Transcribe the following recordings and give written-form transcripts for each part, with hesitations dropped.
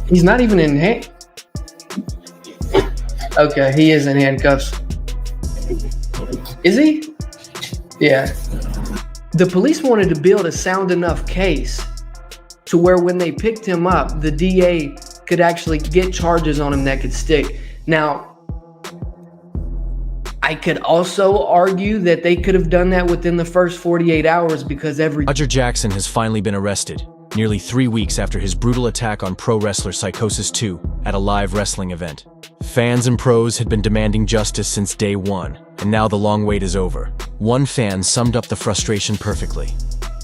He's not even in hand. Okay, he is in handcuffs. Is he? Yeah. The police wanted to build a sound enough case to where when they picked him up, the DA could actually get charges on him that could stick. Now, I could also argue that they could have done that within the first 48 hours because RajaJackson has finally been arrested, nearly 3 weeks after his brutal attack on pro wrestler Psychosis 2 at a live wrestling event. Fans and pros had been demanding justice since day one, and now the long wait is over. One fan summed up the frustration perfectly.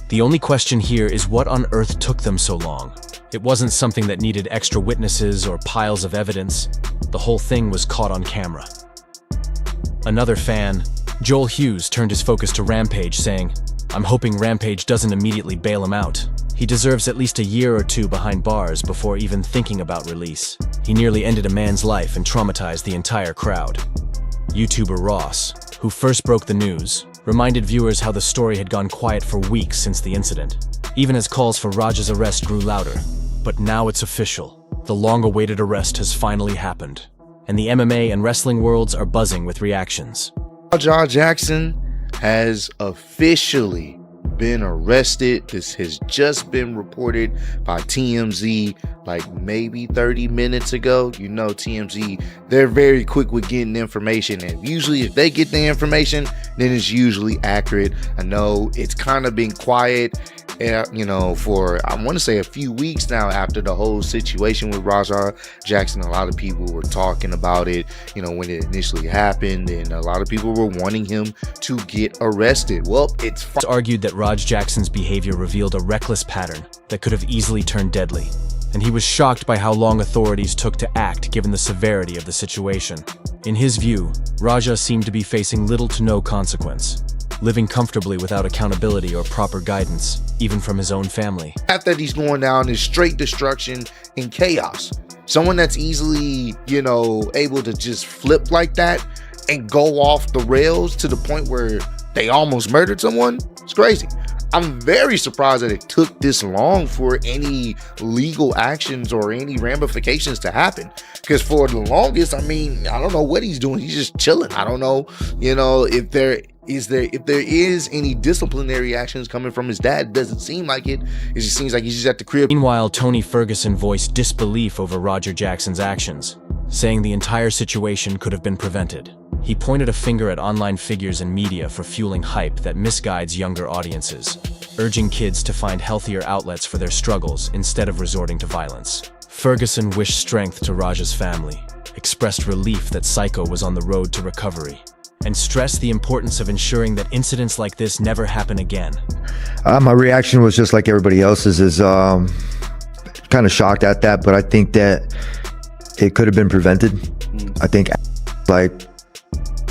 The only question here is what on earth took them so long? It wasn't something that needed extra witnesses or piles of evidence. The whole thing was caught on camera. Another fan, Joel Hughes, turned his focus to Rampage, saying, "I'm hoping Rampage doesn't immediately bail him out. He deserves at least a year or two behind bars before even thinking about release. He nearly ended a man's life and traumatized the entire crowd." YouTuber Ross, who first broke the news, reminded viewers how the story had gone quiet for weeks since the incident, even as calls for Raja's arrest grew louder. But now it's official. The long-awaited arrest has finally happened, and the MMA and wrestling worlds are buzzing with reactions. RajaJackson has officially been arrested. This has just been reported by TMZ like maybe 30 minutes ago. You know, TMZ, they're very quick with getting information, and usually if they get the information, then it's usually accurate. I know it's kind of been quiet, you know, for I want to say a few weeks now after the whole situation with RajaJackson. A lot of people were talking about it, you know, when it initially happened, and a lot of people were wanting him to get arrested. Well, it's argued that RajaJackson's behavior revealed a reckless pattern that could have easily turned deadly, and he was shocked by how long authorities took to act given the severity of the situation. In his view, Raja seemed to be facing little to no consequence, living comfortably without accountability or proper guidance, even from his own family. After he's going down is straight destruction and chaos. Someone that's easily, you know, able to just flip like that and go off the rails to the point where they almost murdered someone, it's crazy. I'm very surprised that it took this long for any legal actions or any ramifications to happen. Because for the longest, I mean, I don't know what he's doing. He's just chilling. I don't know, you know, if there is any disciplinary actions coming from his dad. It doesn't seem like it. It just seems like he's just at the crib. Meanwhile, Tony Ferguson voiced disbelief over RajaJackson's actions, saying the entire situation could have been prevented. He pointed a finger at online figures and media for fueling hype that misguides younger audiences, urging kids to find healthier outlets for their struggles instead of resorting to violence. Ferguson wished strength to Raja's family, expressed relief that Psycho was on the road to recovery, and stressed the importance of ensuring that incidents like this never happen again. My reaction was just like everybody else's, is kind of shocked at that, but I think that it could have been prevented. I think like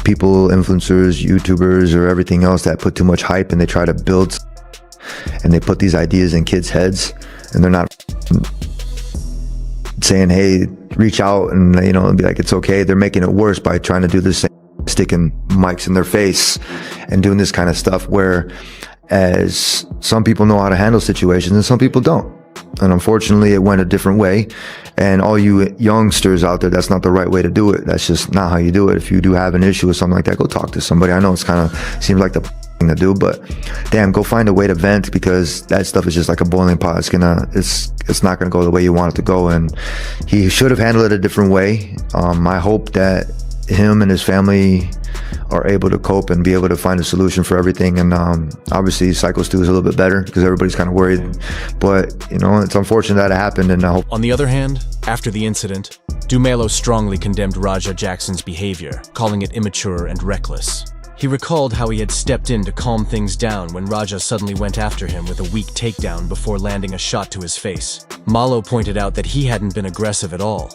people, influencers, YouTubers, or everything else that put too much hype and they try to build and they put these ideas in kids' heads, and they're not saying, hey, reach out and, you know, and be like, it's okay. They're making it worse by trying to do this, sticking mics in their face and doing this kind of stuff, where as some people know how to handle situations and some people don't. And unfortunately, it went a different way. And all you youngsters out there, that's not the right way to do it. That's just not how you do it. If you do have an issue with something like that, go talk to somebody. I know it's kind of seems like the thing to do, but damn, go find a way to vent, because that stuff is just like a boiling pot. It's not gonna go the way you want it to go. And he should have handled it a different way. I hope that him and his family are able to cope and be able to find a solution for everything. And obviously Psychos 2 is a little bit better because everybody's kind of worried, but you know, it's unfortunate that it happened. And I hope. On the other hand, after the incident, Dumelo strongly condemned RajaJackson's behavior, calling it immature and reckless. He recalled how he had stepped in to calm things down when Raja suddenly went after him with a weak takedown before landing a shot to his face. Malo pointed out that he hadn't been aggressive at all.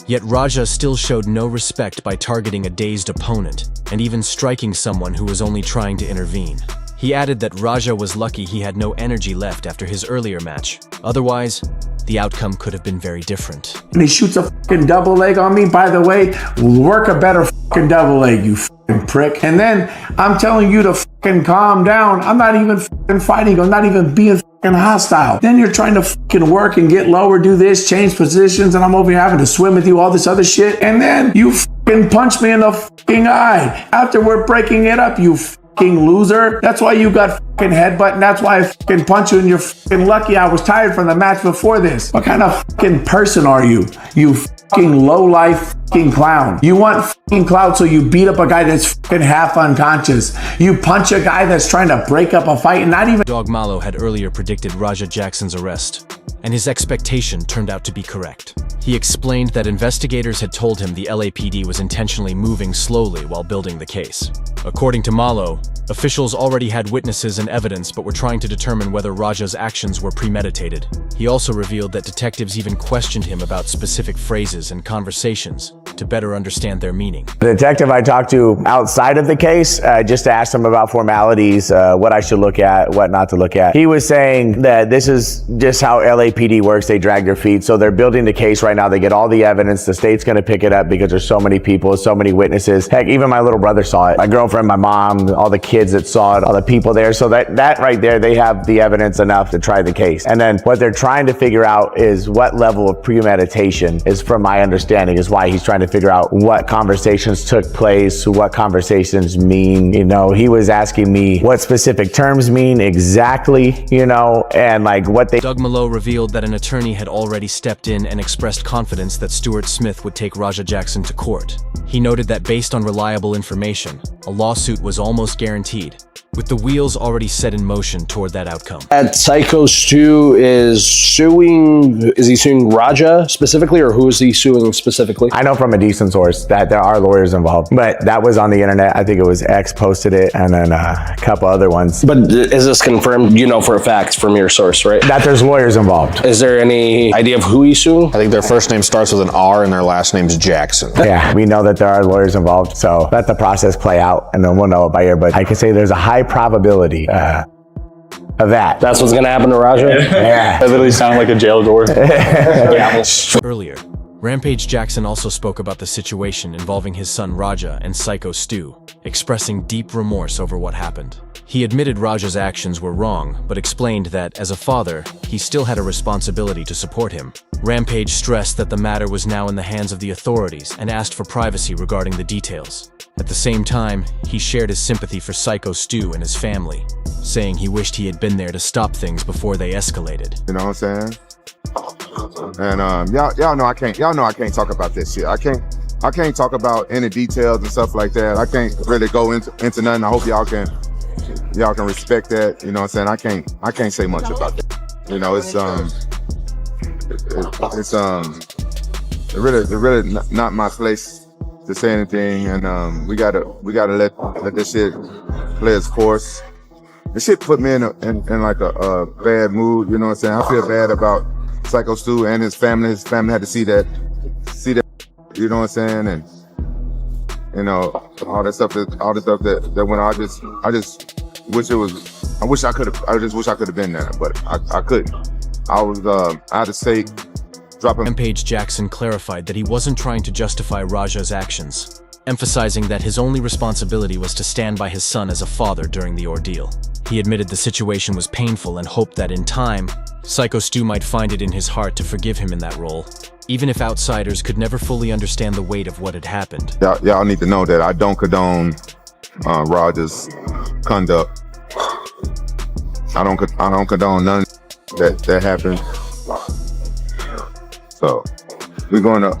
Yet Raja still showed no respect by targeting a dazed opponent and even striking someone who was only trying to intervene. He added that Raja was lucky he had no energy left after his earlier match. Otherwise, the outcome could have been very different. And he shoots a fucking double leg on me, by the way, work a better fucking double leg, you fucking prick. And then I'm telling you to fucking calm down. I'm not even fucking fighting. I'm not even being fucking hostile. Then you're trying to fucking work and get lower, do this, change positions, and I'm over here having to swim with you, all this other shit. And then you fucking punch me in the fucking eye. After we're breaking it up, you fucking loser. That's why you got fucking headbutt, and that's why I fucking punch you, and you're fucking lucky I was tired from the match before this. What kind of fucking person are you? You fucking low-life fucking clown. You want fucking clout, so you beat up a guy that's fucking half unconscious. You punch a guy that's trying to break up a fight and not even— Dog Malo had earlier predicted RajaJackson's arrest, and his expectation turned out to be correct. He explained that investigators had told him the LAPD was intentionally moving slowly while building the case. According to Malo, officials already had witnesses and evidence but were trying to determine whether Raja's actions were premeditated. He also revealed that detectives even questioned him about specific phrases and conversations to better understand their meaning. The detective I talked to outside of the case, just to ask him about formalities, what I should look at, what not to look at. He was saying that this is just how LAPD works. They drag their feet. So they're building the case right now. They get all the evidence. The state's going to pick it up because there's so many people, so many witnesses. Heck, even my little brother saw it. My girlfriend, my mom, all the kids that saw it, all the people there. So that right there, they have the evidence enough to try the case. And then what they're trying to figure out is what level of premeditation is, from my understanding, is why he's trying to figure out what conversations took place, what conversations mean. You know, he was asking me what specific terms mean exactly, you know, and like what they— Doug Malo revealed that an attorney had already stepped in and expressed confidence that Stuart Smith would take RajaJackson to court. He noted that based on reliable information, a lawsuit was almost guaranteed, with the wheels already set in motion toward that outcome. At Psycho Stu is he suing Raja specifically, or who is he suing specifically? I know from a decent source that there are lawyers involved, but that was on the internet. I think it was X posted it, and then a couple other ones. But is this confirmed, you know, for a fact from your source, right? That there's lawyers involved. Is there any idea of who he's suing? I think their first name starts with an R and their last name's Jackson. Yeah, we know that there are lawyers involved, so let the process play out, and then we'll know it by ear. But I can say there's a high probability of that. That's what's gonna happen to Raja? Yeah. That literally sounded like a jail door. Yeah. Earlier, Rampage Jackson also spoke about the situation involving his son Raja and Psycho Stu, expressing deep remorse over what happened. He admitted Raja's actions were wrong, but explained that, as a father, he still had a responsibility to support him. Rampage stressed that the matter was now in the hands of the authorities and asked for privacy regarding the details. At the same time, he shared his sympathy for Psycho Stu and his family, saying he wished he had been there to stop things before they escalated. You know what I'm saying? And y'all know I can't talk about this shit. I can't talk about any details and stuff like that. I can't really go into nothing. I hope y'all can respect that. You know what I'm saying? I can't say much about that. You know, it's really not my place to say anything, and we gotta let this shit play its course. This shit put me in like a bad mood. You know what I'm saying? I feel bad about Psycho Stu and his family. His family had to see that. You know what I'm saying? And you know all the stuff that went on. I just wish it was. I just wish I could have been there, but I couldn't. I was out of state. Rampage Jackson clarified that he wasn't trying to justify Raja's actions, emphasizing that his only responsibility was to stand by his son as a father during the ordeal. He admitted the situation was painful and hoped that in time, Psycho Stu might find it in his heart to forgive him in that role, even if outsiders could never fully understand the weight of what had happened. Y'all need to know that I don't condone Raja's conduct. I don't condone none that happened. So we're gonna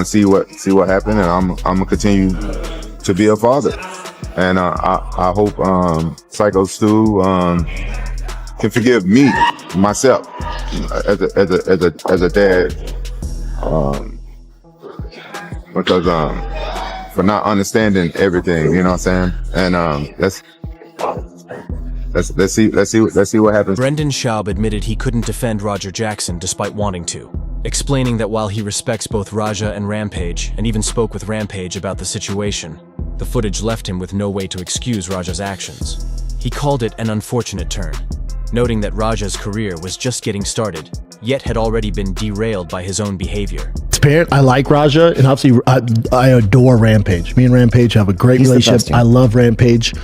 see what happened, and I'm gonna continue to be a father, and I hope Psycho Stu can forgive me myself as a dad, because for not understanding everything, you know what I'm saying, and let's see what happens. Brendan Schaub admitted he couldn't defend RajaJackson despite wanting to, explaining that while he respects both Raja and Rampage, and even spoke with Rampage about the situation, the footage left him with no way to excuse Raja's actions. He called it an unfortunate turn, noting that Raja's career was just getting started, yet had already been derailed by his own behavior. transparent. I like Raja, and obviously I adore Rampage. Me and Rampage have a great relationship. I love Rampage.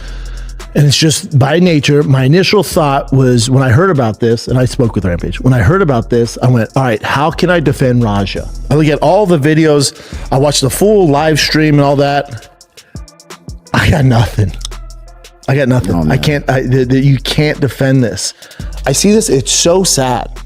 And it's just by nature, my initial thought was when I heard about this, and I spoke with Rampage, when I heard about this, I went, all right, how can I defend Raja? I look at all the videos, I watched the full live stream and all that. I got nothing. Oh, I can't, you can't defend this. I see this, it's so sad.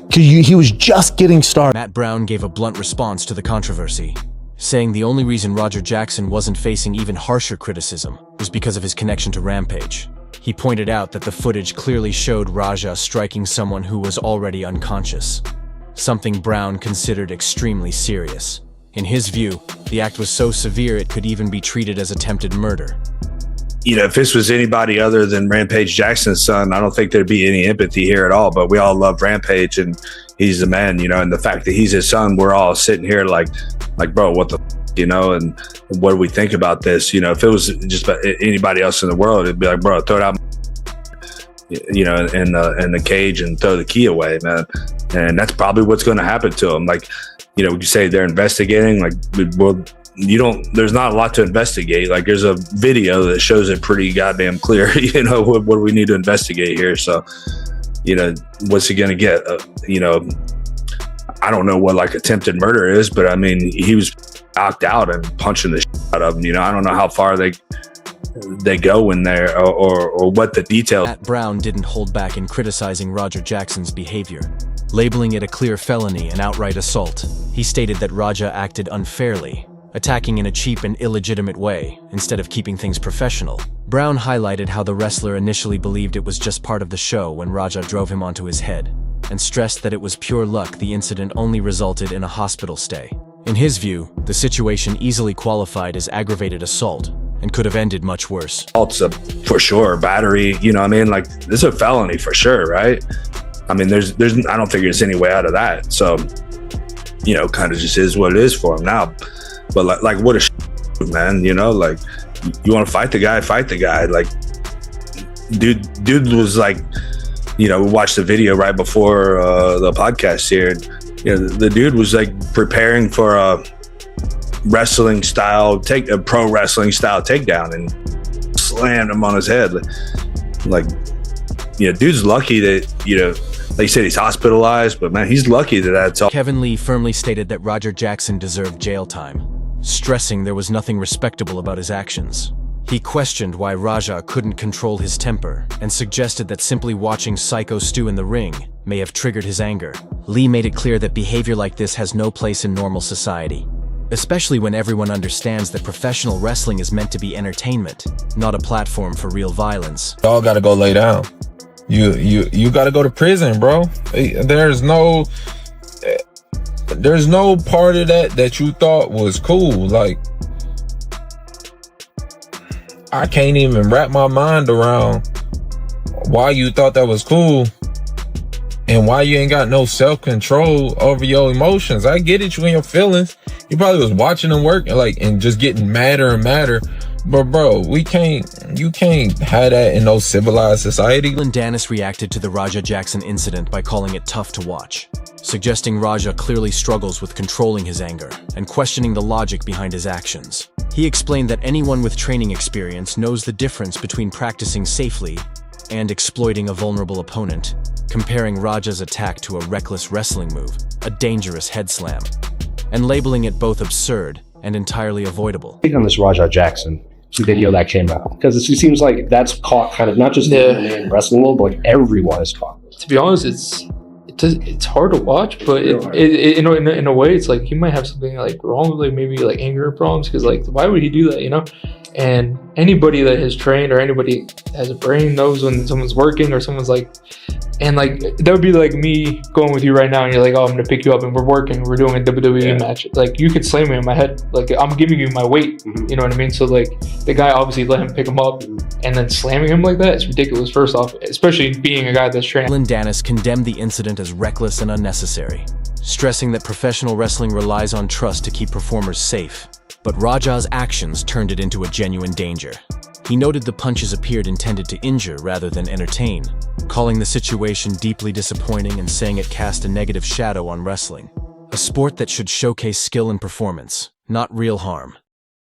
Because he was just getting started. Matt Brown gave a blunt response to the controversy, saying the only reason RajaJackson wasn't facing even harsher criticism was because of his connection to Rampage. He pointed out that the footage clearly showed Raja striking someone who was already unconscious, something Brown considered extremely serious. In his view, the act was so severe it could even be treated as attempted murder. You know, if this was anybody other than Rampage Jackson's son, I don't think there'd be any empathy here at all, but we all love Rampage and he's the man, you know, and the fact that he's his son, we're all sitting here like, bro, what the you know, and what do we think about this? You know, if it was just anybody else in the world, it'd be like, bro, throw it out, you know, in the cage and throw the key away, man. And that's probably what's going to happen to him. Like, you know, you say they're investigating, like, well, there's not a lot to investigate. Like, there's a video that shows it pretty goddamn clear, you know, what we need to investigate here. So, you know, what's he going to get? You know, I don't know what like attempted murder is, but I mean, he was knocked out and punching the shit out of him. You know, I don't know how far they go in there or what the details. Matt Brown didn't hold back in criticizing RajaJackson's behavior, labeling it a clear felony and outright assault. He stated that Raja acted unfairly, attacking in a cheap and illegitimate way instead of keeping things professional. Brown highlighted how the wrestler initially believed it was just part of the show when Raja drove him onto his head, and stressed that it was pure luck the incident only resulted in a hospital stay. In his view, the situation easily qualified as aggravated assault and could have ended much worse. Assault's for sure, battery, you know what I mean? Like, this is a felony for sure, right? I mean, there's I don't think there's any way out of that. So, you know, kind of just is what it is for him now. But like what a man, you know, like, you want to fight the guy, like, dude was like, you know, we watched the video right before the podcast here, and, you know, the dude was like preparing for a pro wrestling style takedown and slammed him on his head. Like, you know, dude's lucky that, you know, like you said, he's hospitalized, but man, he's lucky that that's all. Kevin Lee firmly stated that RajaJackson deserved jail time, stressing there was nothing respectable about his actions. He questioned why Raja couldn't control his temper and suggested that simply watching Psycho Stu in the ring may have triggered his anger. Lee made it clear that behavior like this has no place in normal society, especially when everyone understands that professional wrestling is meant to be entertainment, not a platform for real violence. Y'all gotta go lay down. You gotta go to prison, bro. There's no part of that you thought was cool. Like, I can't even wrap my mind around why you thought that was cool and why you ain't got no self-control over your emotions. I get it, you and your feelings. You probably was watching them work and just getting madder and madder. But bro, you can't have that in no civilized society. Dylan Dennis reacted to the RajaJackson incident by calling it tough to watch, suggesting Raja clearly struggles with controlling his anger and questioning the logic behind his actions. He explained that anyone with training experience knows the difference between practicing safely and exploiting a vulnerable opponent, comparing Raja's attack to a reckless wrestling move, a dangerous head slam, and labeling it both absurd and entirely avoidable. Take on this RajaJackson video that came out, because it seems like that's caught kind of not just in wrestling world, but like everyone is caught. To be honest, it's hard to watch, but in a way, it's like he might have something like wrong with like maybe like anger problems, because like why would he do that, you know? And anybody that has trained or anybody that has a brain knows when someone's working or someone's like, and like that would be like me going with you right now and you're like, oh, I'm gonna pick you up and we're working, we're doing a WWE match. Like, you could slam me in my head, like I'm giving you my weight, you know what I mean? So like the guy obviously let him pick him up, and then slamming him like that is ridiculous, first off, especially being a guy that's trained. Dylan Dennis condemned the incident as reckless and unnecessary, stressing that professional wrestling relies on trust to keep performers safe. But Raja's actions turned it into a genuine danger. He noted the punches appeared intended to injure rather than entertain, calling the situation deeply disappointing and saying it cast a negative shadow on wrestling. A sport that should showcase skill and performance, not real harm.